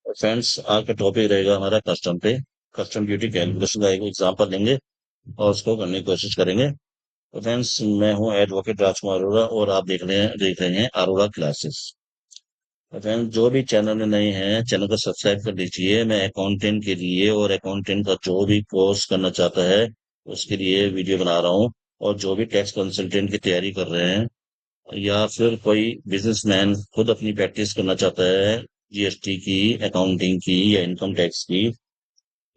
Friends, आज का topic रहेगा हमारा कस्टम पे। कस्टम ड्यूटी कैलकुलेशन का एक एग्जांपल लेंगे और उसको करने की कोशिश करेंगे। तो फ्रेंड्स, मैं हूं एडवोकेट राजकुमार अरोड़ा और आप देख रहे हैं अरोड़ा क्लासेस। तो फ्रेंड्स, जो भी चैनल में नए हैं चैनल को सब्सक्राइब कर लीजिए। मैं अकाउंटेंट के लिए और अकाउंटेंट का जो भी कोर्स करना चाहता है उसके लिए वीडियो बना रहा हूँ। और जो भी टैक्स कंसल्टेंट की तैयारी कर रहे हैं या फिर कोई बिजनेसमैन खुद अपनी प्रैक्टिस करना चाहता है जीएसटी की, अकाउंटिंग की या इनकम टैक्स की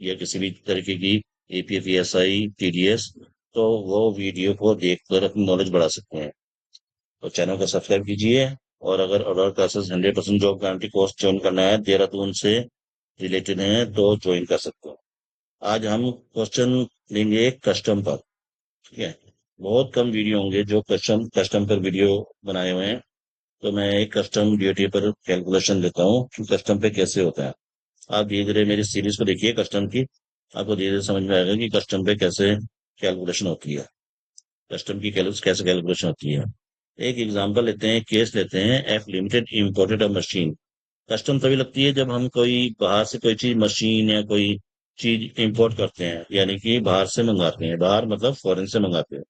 या किसी भी तरीके की, एपीएफ, ईएसआई, टीडीएस, तो वो वीडियो को देखकर अपनी नॉलेज बढ़ा सकते हैं। तो चैनल को सब्सक्राइब कीजिए। और अगर other classes 100% job guarantee course join करना है, देहरादून से रिलेटेड है, तो ज्वाइन कर सकते हो। आज हम क्वेश्चन लेंगे कस्टम पर। ठीक है। बहुत कम वीडियो होंगे जो कस्टम कस्टम पर वीडियो बनाए हुए हैं। तो मैं एक कस्टम ड्यूटी पर कैलकुलेशन देता हूँ कि कस्टम पे कैसे होता है। आप धीरे धीरे मेरी सीरीज को देखिए कस्टम की। आपको धीरे धीरे समझ में आएगा कि कस्टम पे कैसे कैलकुलेशन होती है, कस्टम की कैसे कैलकुलेशन होती है। एक एग्जांपल लेते हैं, केस लेते हैं। एफ लिमिटेड इम्पोर्टेड अ मशीन। कस्टम तभी लगती है जब हम कोई बाहर से कोई चीज, मशीन या कोई चीज इंपोर्ट करते हैं, यानी कि बाहर से मंगाते हैं। बाहर मतलब फॉरेन से मंगाते हैं,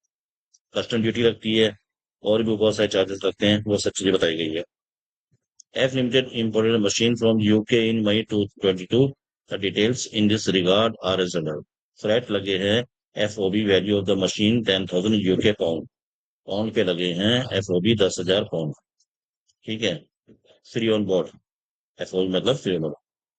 कस्टम ड्यूटी लगती है। और भी बहुत सारे चार्जेस लगते हैं, वो सब चीजें बताई गई है। F Limited imported a machine from UK in May 2022. The details in this regard are as follows. Flat लगे हैं। FOB value of the machine 10,000 UK pound. Pound पे लगे हैं FOB 10,000 पाउंड। ठीक है। फ्री ऑन बोर्ड, FOB मतलब free on board.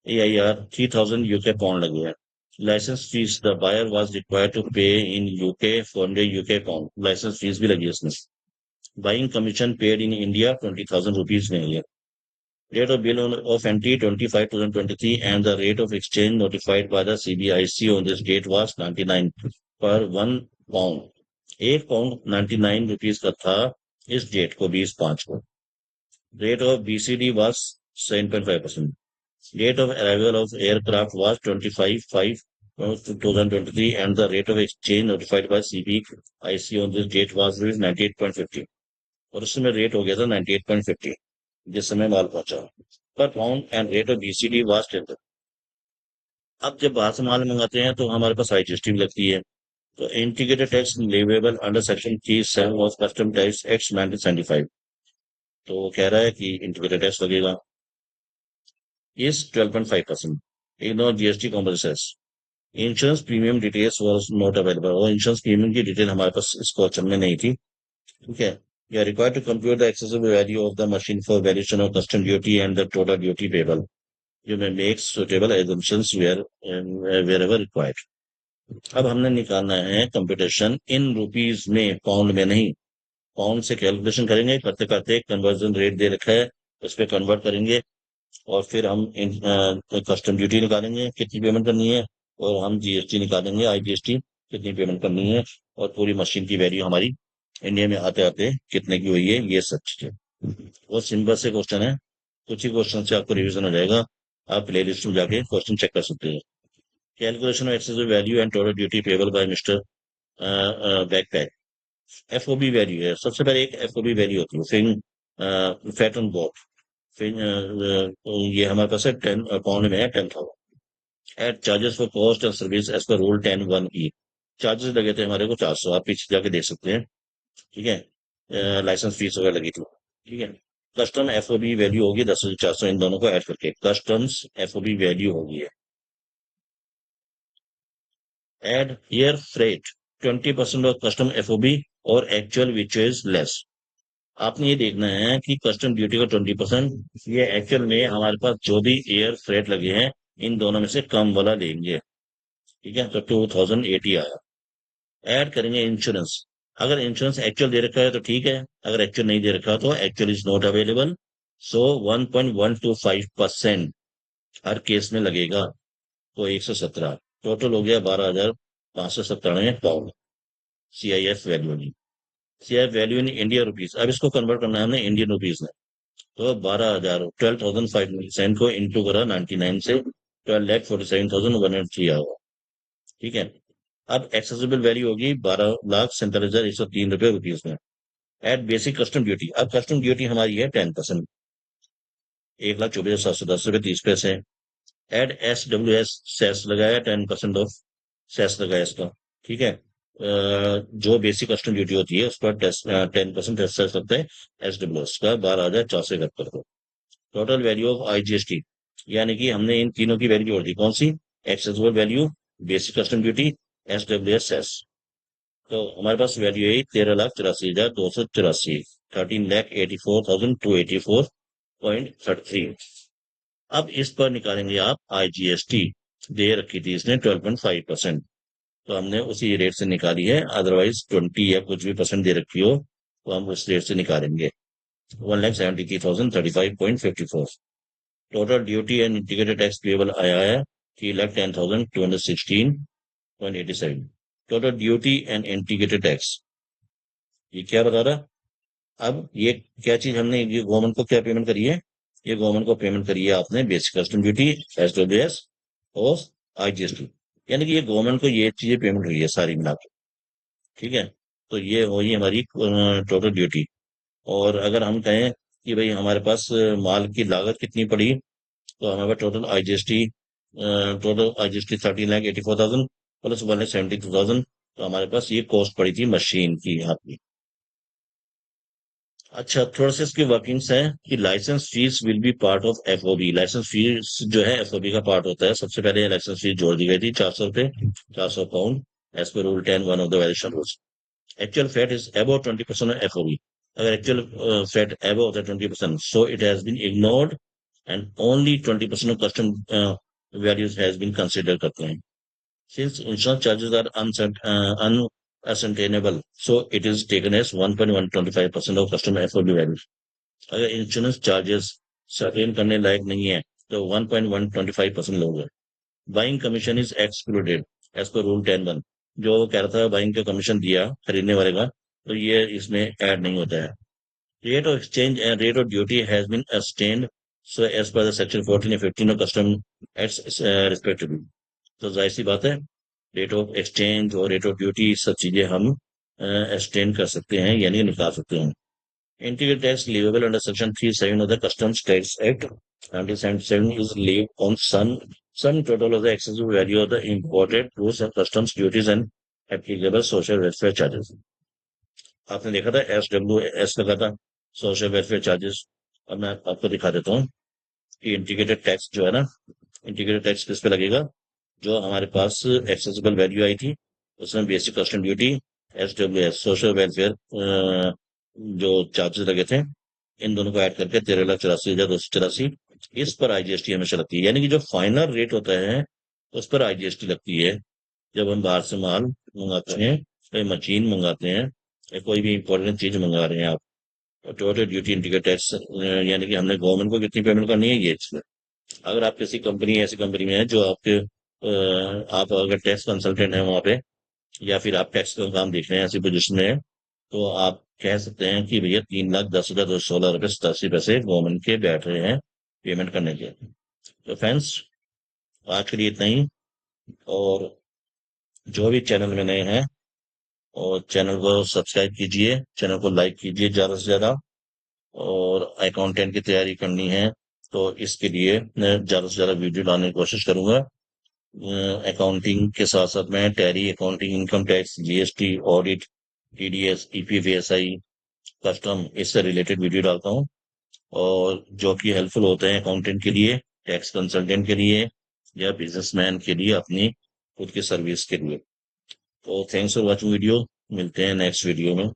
AIR 3,000 UK pound लगे हैं। Licence fee the buyer was required to pay in UK 400 UK pound. Licence fee भी लगी है इसमें। Buying commission paid in India 20,000 rupees में है। Rate of bill of entry 25/2023 and the rate of exchange notified by the CBIC on this date was 99 per 1 pound। 1 pound 99 rupees का था इस date को, 20/5 को। Rate of BCD was 7.5%। Date of arrival of aircraft was 25/5/2023 and the rate of exchange notified by CBIC on this date was 98.50। और उस समय rate हो गया था 98.50 जिस समय माल पहुंचा। पर pound and rate of BCD was 10। अब जब बाहर से माल मंगाते हैं तो हमारे पास आईजीएसटी भी लगती है। तो integrated tax leviable under section 37 of custom tax act 1975। तो वो कह रहा है कि इंटीग्रेटेड टैक्स लगेगा is 12.5%। Ignore GST composition. Insurance premium details was not available. और इंश्योरेंस प्रीमियम की डिटेल हमारे पास इस क्वेश्चन में नहीं थी। ठीक है। You are required to compute the accessible value of the machine for valuation of custom duty and the total duty payable. You may make suitable assumptions wherever required। अब हमने निकालना है कंप्यूटेशन इन रुपीज में, pound में नहीं। Pound से calculation करेंगे, करते करते कन्वर्जन रेट दे रखा है, उस पर कन्वर्ट करेंगे। और फिर हम कस्टम ड्यूटी निकालेंगे कितनी पेमेंट करनी है, और हम जीएसटी निकालेंगे, आईजीएसटी कितनी पेमेंट करनी है, और पूरी मशीन की वैल्यू हमारी इंडिया में आते आते कितने की हुई है, ये सब चीजें। बहुत सिंपल से क्वेश्चन है, कुछ ही क्वेश्चन से आपको रिवीजन हो जाएगा। आप प्ले लिस्ट में जाके क्वेश्चन चेक कर सकते हैं। Calculation of excessive value and total duty payable by mister backpack. FOB value है, सबसे पहले एक एफओबी वैल्यू होती है, फिर फैट ऑन बोर्ड। फिर ये हमारे पास है 10 पाउंड में है 10,000। At charges for cost and service as per rule 10(1)(e। Charges लगे थे हमारे को 400, आप पीछे जाके देख सकते हैं। ठीक है। लाइसेंस फीस वगैरह लगी थी। ठीक है। कस्टम एफओबी वैल्यू होगी 10,400, इन दोनों को ऐड करके कस्टम्स एफओबी वैल्यू होगी है। Add air freight 20% of custom FOB और एक्चुअल विच इज लेस। आपने ये देखना है कि कस्टम ड्यूटी का 20%, ये एक्चुअल में हमारे पास जो भी एयर फ्रेट लगे हैं इन दोनों में से कम वाला लेंगे। ठीक है। तो 2080 आया। ऐड करेंगे इंश्योरेंस। अगर इंश्योरेंस एक्चुअल दे रखा है तो ठीक है, अगर एक्चुअल नहीं दे रखा तो actual is not available. So 1.125% her case में लगेगा। तो 117 टोटल हो गया 12,597 पाउंड। CIF वैल्यू नहीं, CIF value in India rupees. अब इसको कन्वर्ट करना है हमने इंडियन रुपीज में। तो 12,597 को इंटू करा 99 से, 12,47,103 आएगा। ठीक है। अब एक्सेसिबल वैल्यू होगी 12,47,103 रुपीज में। At basic custom duty. अब कस्टम ड्यूटी हमारी है 10%, 1,24,710 रुपये 30 पैसे। एड SWS सेस लगाया, 10% ऑफ सेस लगाया इसका। ठीक है, जो बेसिक कस्टम ड्यूटी होती है उस पर 10% सेस लगता है। SWS का 12,471 को। टोटल वैल्यू ऑफ IGST, यानी कि हमने इन तीनों की वैल्यू जोड़ दी। कौन सी? Accessible value, basic custom duty, SWS cess. तो हमारे पास वैल्यू है 13,84,284, 13,84,284.33। अब इस पर निकालेंगे आप IGST। दे रखी थी इसने 12.5%, तो हमने उसी रेट से निकाली है। अदरवाइज 20 या कुछ भी परसेंट दे रखी हो तो हम उस रेट से निकालेंगे। 1,73,035.54। Total duty and integrated tax payable आया है 3,10,216.87। Total duty and integrated tax, ये क्या बता रहा? अब ये क्या चीज हमने, ये गवर्नमेंट को क्या पेमेंट करी है? ये गवर्नमेंट को पेमेंट करी है आपने बेसिक कस्टम ड्यूटी, SWS और IGST। यानी कि ये गवर्नमेंट को ये चीजें पेमेंट हुई है सारी मिला के। ठीक है, तो ये हुई हमारी टोटल ड्यूटी। और अगर हम कहें कि भाई हमारे पास माल की लागत कितनी पड़ी, तो हमारे पास टोटल IGST 13,84,000 प्लस 1,72,000। तो हमारे पास ये कॉस्ट पड़ी थी मशीन की यहाँ की। अच्छा, थोड़ा सा इसकी वर्किंग्स है कि licence fee will be part of FOB। Licence fee जो है FOB का पार्ट होता है। सबसे पहले लाइसेंस फीस जोड़ दी गई थी 400 रुपए, 400 pound, as per rule 10(1) of the valuation rules. Actual fat is above 20% of FOB. अगर actual fat above the 20%, so it has been ignored and only 20% of custom values has been considered करते हैं। Since insurance charges are unascertainable, so it is taken as 1.125% of custom FOB value. अगर insurance charges certain करने लायक नहीं है तो 1.125% लोगे। Buying commission is excluded as per rule 10(1). जो कह रहा था बाइंग का कमीशन दिया खरीदने वाले का, तो ये इसमें ऐड नहीं होता है। Rate of exchange and rate of duty has been ascertained so as per the section 14 या 15 ऑफ कस्टम एक्ट रिस्पेक्टिवली। तो जाहिर सी बात है, रेट ऑफ एक्सचेंज और रेट ऑफ ड्यूटी सब चीजें हम एक्सटेंड कर सकते हैं, यानी निकाल सकते हैं। Integrated tax leviable under Section 37 of the Customs Tax Act 1977 is levied on sum total of the excessive value of the imported goods and customs duties and applicable social welfare charges। आपने देखा था SWS लगा था, social welfare charges. अब मैं आपको दिखा देता हूँ कि इंटीग्रेटेड टैक्स जो है ना, इंटीग्रेटेड टैक्स किस पे लगेगा? जो हमारे पास एक्सेसिबल वैल्यू आई थी उसमें basic custom duty, SWS social welfare जो चार्जेस लगे थे, इन दोनों को ऐड करके 13,84,284। इस पर IGST हमेशा लगती है। यानी कि जो फाइनल रेट होता है उस पर IGST लगती है जब हम बाहर से माल मंगाते हैं, कोई मशीन मंगाते हैं या कोई भी इंपॉर्टेंट चीज मंगा रहे हैं आप। टोटल ड्यूटी इंटीग्रेटेड टैक्स, यानी कि हमने गवर्नमेंट को कितनी पेमेंट करनी है ये चीज़। अगर आप किसी कंपनी, ऐसी कंपनी में है जो आपके आप अगर टैक्स कंसल्टेंट है वहां पे, या फिर आप टैक्स का काम देख रहे हैं ऐसी पोजिशन में है, तो आप कह सकते हैं कि भैया 3,10,216 रुपये 87 पैसे गवर्नमेंट के बैठ रहे हैं पेमेंट करने के। तो फ्रेंड्स, आज के लिए इतना ही। और जो भी चैनल में नए हैं, और चैनल को सब्सक्राइब कीजिए, चैनल को लाइक कीजिए ज़्यादा से ज़्यादा। और अकाउंटेंट की तैयारी करनी है तो इसके लिए मैं ज़्यादा से ज़्यादा वीडियो लाने की कोशिश करूंगा। अकाउंटिंग के साथ साथ मैं tally, accounting, income tax, GST, audit, TDS, EPFSI, custom, इससे रिलेटेड वीडियो डालता हूँ। और जो कि हेल्पफुल होते हैं अकाउंटेंट के लिए, टैक्स कंसल्टेंट के लिए, या बिजनेसमैन के लिए अपनी खुद की सर्विस के लिए। तो थैंक्स फॉर वॉचिंग वीडियो। मिलते हैं नेक्स्ट वीडियो में।